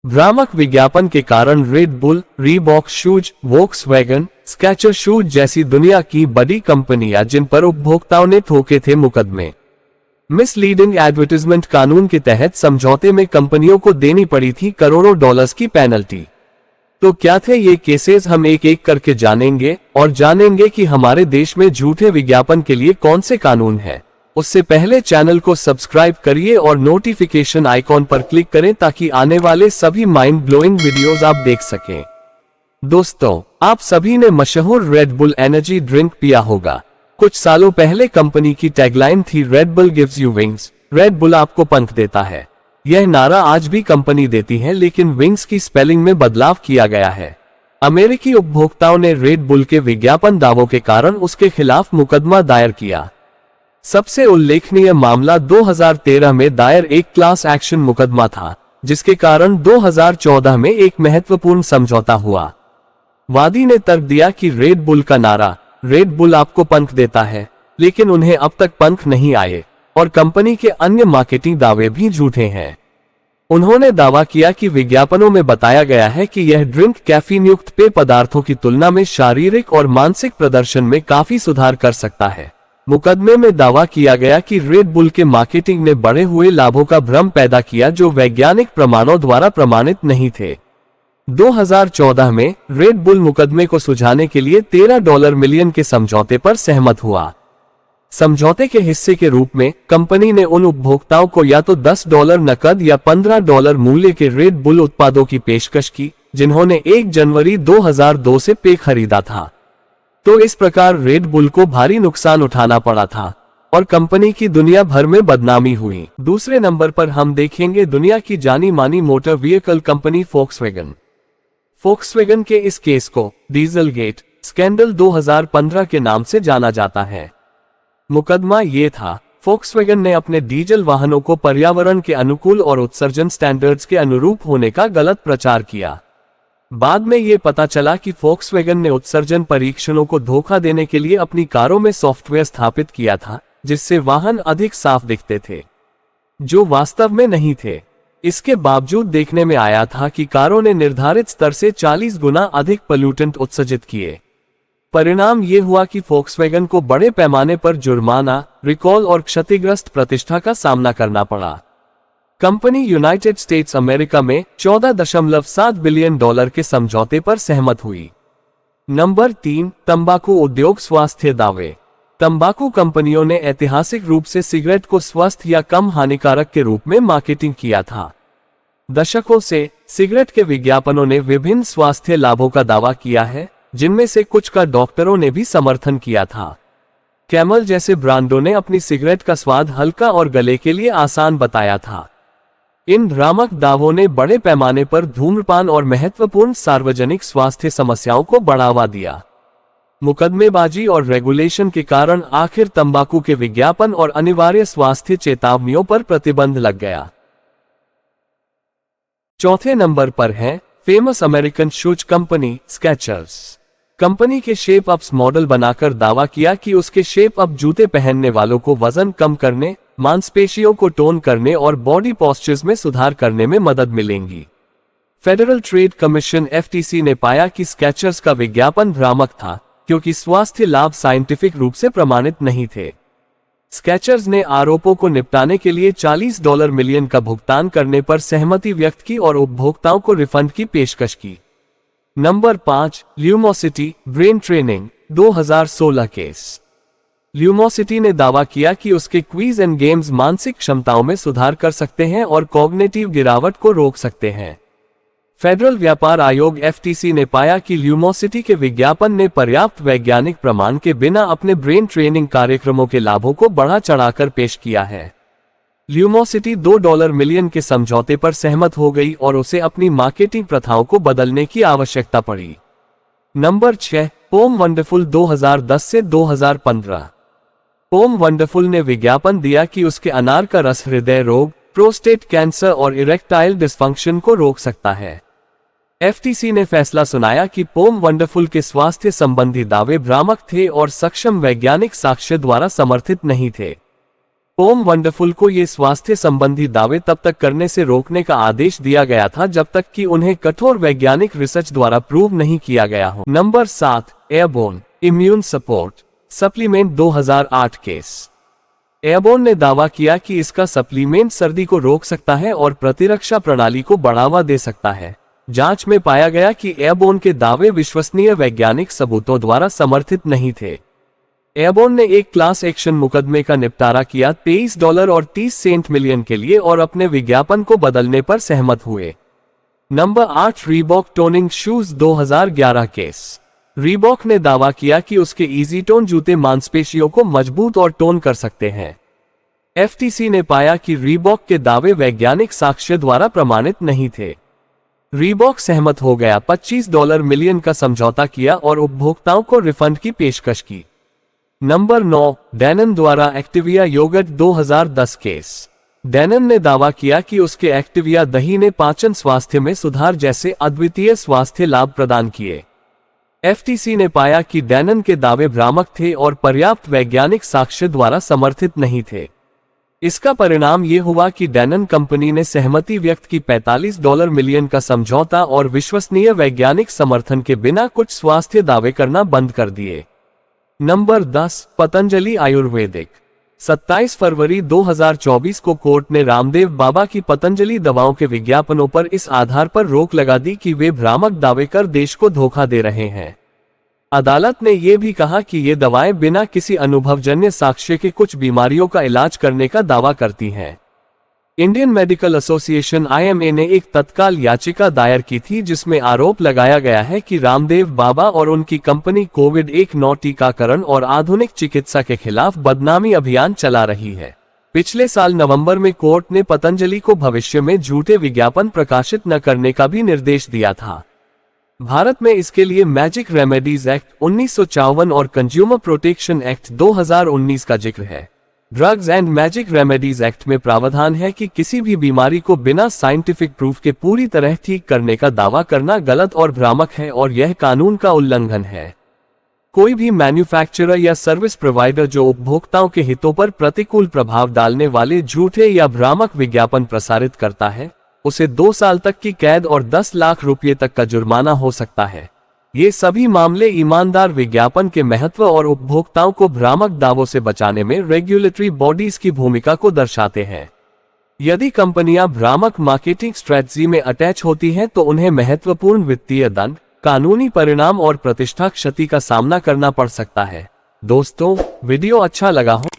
भ्रामक विज्ञापन के कारण red bull, Reebok shoes, Volkswagen, sketcher shoes जैसी दुनिया की बड़ी कंपनियां जिन पर उपभोक्ताओं ने ठोके थे मुकदमे। मिसलीडिंग एडवर्टाइजमेंट कानून के तहत समझौते में कंपनियों को देनी पड़ी थी करोड़ों डॉलर्स की पेनल्टी। तो क्या थे ये केसेस, हम एक एक करके जानेंगे और जानेंगे कि हमारे देश में झूठे विज्ञापन के लिए कौन से कानून हैं। उससे पहले चैनल को सब्सक्राइब करिए और नोटिफिकेशन आइकॉन पर क्लिक करें ताकि आने वाले सभी माइंड ब्लोइंग वीडियोस आप देख सकें। दोस्तों, आप सभी ने मशहूर रेड बुल एनर्जी ड्रिंक पिया होगा। कुछ सालों पहले कंपनी की टैगलाइन थी red bull gives you wings, red bull आपको पंख देता है। यह नारा आज भी कंपनी देती है, लेकिन विंग्स की स्पेलिंग में बदलाव किया गया है। अमेरिकी उपभोक्ताओं ने रेड बुल के विज्ञापन दावों के कारण उसके खिलाफ मुकदमा दायर किया। सबसे उल्लेखनीय मामला 2013 में दायर एक क्लास एक्शन मुकदमा था, जिसके कारण 2014 में एक महत्वपूर्ण समझौता हुआ। वादी ने तर्क दिया कि रेड बुल का नारा रेड बुल आपको पंख देता है, लेकिन उन्हें अब तक पंख नहीं आए और कंपनी के अन्य मार्केटिंग दावे भी झूठे हैं। उन्होंने दावा किया कि विज्ञापनों में बताया गया है कि यह ड्रिंक कैफीन युक्त पेय पदार्थों की तुलना में शारीरिक और मानसिक प्रदर्शन में काफी सुधार कर सकता है। मुकदमे में दावा किया गया कि रेड बुल के मार्केटिंग ने बढ़े हुए लाभों का भ्रम पैदा किया जो वैज्ञानिक प्रमाणों द्वारा प्रमाणित नहीं थे। 2014 में रेड बुल मुकदमे को सुलझाने के लिए $13 मिलियन के समझौते पर सहमत हुआ। समझौते के हिस्से के रूप में कंपनी ने उन उपभोक्ताओं को या तो $10 नकद या $15 मूल्य के रेड बुल उत्पादों की पेशकश की, जिन्होंने 1 जनवरी 2002 से पेय खरीदा था। तो इस प्रकार रेड बुल को भारी नुकसान उठाना पड़ा था और कंपनी की दुनिया भर में बदनामी हुई। दूसरे नंबर पर हम देखेंगे दुनिया की जानी मानी motor vehicle company Volkswagen. Volkswagen के इस केस को डीजल गेट स्कैंडल 2015 के नाम से जाना जाता है। मुकदमा ये था, फोक्सवैगन ने अपने डीजल वाहनों को पर्यावरण के अनुकूल और उत्सर्जन स्टैंडर्ड्स के अनुरूप होने का गलत प्रचार किया। बाद में ये पता चला कि फोक्सवैगन ने उत्सर्जन परीक्षणों को धोखा देने के लिए अपनी कारों में सॉफ्टवेयर स्थापित किया था, जिससे वाहन अधिक साफ दिखते थे, जो वास्तव में नहीं थे। इसके बावजूद देखने में आया था कि कारों ने निर्धारित स्तर से 40 गुना अधिक पोल्यूटेंट उत्सर्जित किए। परिणाम ये हुआ कि फोक्सवैगन को बड़े पैमाने पर जुर्माना, रिकॉल और क्षतिग्रस्त प्रतिष्ठा का सामना करना पड़ा। कंपनी यूनाइटेड स्टेट्स अमेरिका में $14.7 बिलियन के समझौते पर सहमत हुई। नंबर 3, तंबाकू उद्योग स्वास्थ्य दावे। तंबाकू कंपनियों ने ऐतिहासिक रूप से सिगरेट को स्वस्थ या कम हानिकारक के रूप में मार्केटिंग किया था। दशकों से सिगरेट के विज्ञापनों ने विभिन्न स्वास्थ्य लाभों का दावा किया है, जिनमें से कुछ का डॉक्टरों ने भी समर्थन किया था। कैमल जैसे ब्रांडों ने अपनी सिगरेट का स्वाद हल्का और गले के लिए आसान बताया था। इन भ्रामक दावों ने बड़े पैमाने पर धूम्रपान और महत्वपूर्ण सार्वजनिक स्वास्थ्य समस्याओं को बढ़ावा दिया। मुकदमेबाजी और रेगुलेशन के कारण आखिर तंबाकू के विज्ञापन और अनिवार्य स्वास्थ्य चेतावनियों पर प्रतिबंध लग गया। चौथे नंबर पर है famous American shoes company Skechers. Company के शेप अप्स मॉडल बनाकर दावा किया कि उसके शेप अप जूते पहनने वालों को वजन कम करने, मांसपेशियों को टोन करने और बॉडी पोस्चर्स में सुधार करने में मदद मिलेंगी। फेडरल ट्रेड कमीशन FTC ने पाया कि स्केचर्स का विज्ञापन भ्रामक था, क्योंकि स्वास्थ्य लाभ साइंटिफिक रूप से प्रमाणित नहीं थे। स्केचर्स ने आरोपों को निपटाने के लिए $40 मिलियन का भुगतान करने पर सहमति व्यक्त की और उपभोक्ताओं को रिफंड की पेशकश की। Number 5, Lumosity brain training 2016 case. Lumosity ने दावा किया कि उसके क्विज एंड गेम्स मानसिक क्षमताओं में सुधार कर सकते हैं और कॉग्निटिव गिरावट को रोक सकते हैं। फेडरल व्यापार आयोग FTC ने पाया कि ल्यूमोसिटी के विज्ञापन ने पर्याप्त वैज्ञानिक प्रमाण के बिना अपने ब्रेन ट्रेनिंग कार्यक्रमों के लाभों को बढ़ा चढ़ाकर पेश किया है। ल्यूमोसिटी $2 मिलियन के समझौते पर सहमत हो गई और उसे अपनी मार्केटिंग प्रथाओं को बदलने की आवश्यकता पड़ी। नंबर 6, पोम वंडरफुल 2010 से 2015। पोम वंडरफुल ने विज्ञापन दिया कि उसके अनार का रस हृदय रोग, प्रोस्टेट कैंसर और इरेक्टाइल डिस्फंक्शन को रोक सकता है। FTC ने फैसला सुनाया कि पोम वंडरफुल के स्वास्थ्य संबंधी दावे भ्रामक थे और सक्षम वैज्ञानिक साक्ष्य द्वारा समर्थित नहीं थे। ओम वंडरफुल को ये स्वास्थ्य संबंधी दावे तब तक करने से रोकने का आदेश दिया गया था जब तक कि उन्हें कठोर वैज्ञानिक रिसर्च द्वारा प्रूव नहीं किया गया हो। Number 7, airborne immune support supplement 2008 case. Airborne ने दावा किया कि इसका सप्लीमेंट सर्दी को रोक सकता है और प्रतिरक्षा प्रणाली को बढ़ावा दे सकता है। जांच में पाया गया कि एयरबोर्न के दावे विश्वसनीय वैज्ञानिक सबूतों द्वारा समर्थित नहीं थे। एयरबोर्न ने एक क्लास एक्शन मुकदमे का निपटारा किया $23.30 मिलियन के लिए और अपने विज्ञापन को बदलने पर सहमत हुए। Number 8, Reebok toning shoes 2011 case. Reebok ने दावा किया कि उसके इजी टोन जूते मांसपेशियों को मजबूत और टोन कर सकते हैं। एफटीसी ने पाया कि रीबॉक के दावे वैज्ञानिक साक्ष्य द्वारा प्रमाणित नहीं थे। रीबॉक सहमत हो गया, $25 मिलियन का समझौता किया और उपभोक्ताओं को रिफंड की पेशकश की। नंबर 9, डैनन द्वारा एक्टिविया योगर्ट 2010 केस। डैनन ने दावा किया कि उसके एक्टिविया दही ने पाचन स्वास्थ्य में सुधार जैसे अद्वितीय स्वास्थ्य लाभ प्रदान किए। एफटीसी ने पाया कि डैनन के दावे भ्रामक थे और पर्याप्त वैज्ञानिक साक्ष्य द्वारा समर्थित नहीं थे। इसका परिणाम ये हुआ कि डैनन कंपनी ने सहमति व्यक्त की $45 मिलियन का समझौता और विश्वसनीय वैज्ञानिक समर्थन के बिना कुछ स्वास्थ्य दावे करना बंद कर दिए। नंबर 10, पतंजलि आयुर्वेदिक। 27 फरवरी 2024 को कोर्ट ने रामदेव बाबा की पतंजलि दवाओं के विज्ञापनों पर इस आधार पर रोक लगा दी कि वे भ्रामक दावे कर देश को धोखा दे रहे हैं। अदालत ने यह भी कहा कि ये दवाएं बिना किसी अनुभवजन्य साक्ष्य के कुछ बीमारियों का इलाज करने का दावा करती हैं। इंडियन मेडिकल एसोसिएशन IMA ने एक तत्काल याचिका दायर की थी जिसमें आरोप लगाया गया है कि रामदेव बाबा और उनकी कंपनी कोविड-19 टीकाकरण और आधुनिक चिकित्सा के खिलाफ बदनामी अभियान चला रही है। पिछले साल नवंबर में कोर्ट ने पतंजलि को भविष्य में झूठे विज्ञापन प्रकाशित न करने का भी निर्देश दिया था। भारत में इसके लिए मैजिक रेमेडीज एक्ट 1954 और कंज्यूमर प्रोटेक्शन एक्ट 2019 का जिक्र है। Drugs and magic remedies act में प्रावधान है कि किसी भी बीमारी को बिना साइंटिफिक प्रूफ के पूरी तरह ठीक करने का दावा करना गलत और भ्रामक है और यह कानून का उल्लंघन है। कोई भी मैन्युफैक्चरर या सर्विस प्रोवाइडर जो उपभोक्ताओं के हितों पर प्रतिकूल प्रभाव डालने वाले झूठे या भ्रामक विज्ञापन प्रसारित करता है, उसे 2 साल तक की कैद और 10 लाख रुपये तक का जुर्माना हो सकता है। ये सभी मामले ईमानदार विज्ञापन के महत्व और उपभोक्ताओं को भ्रामक दावों से बचाने में रेगुलेटरी बॉडीज की भूमिका को दर्शाते हैं। यदि कंपनियां भ्रामक मार्केटिंग स्ट्रेटजी में अटैच होती हैं तो उन्हें महत्वपूर्ण वित्तीय दंड, कानूनी परिणाम और प्रतिष्ठा क्षति का सामना करना पड़ सकता है। दोस्तों, वीडियो अच्छा लगा हो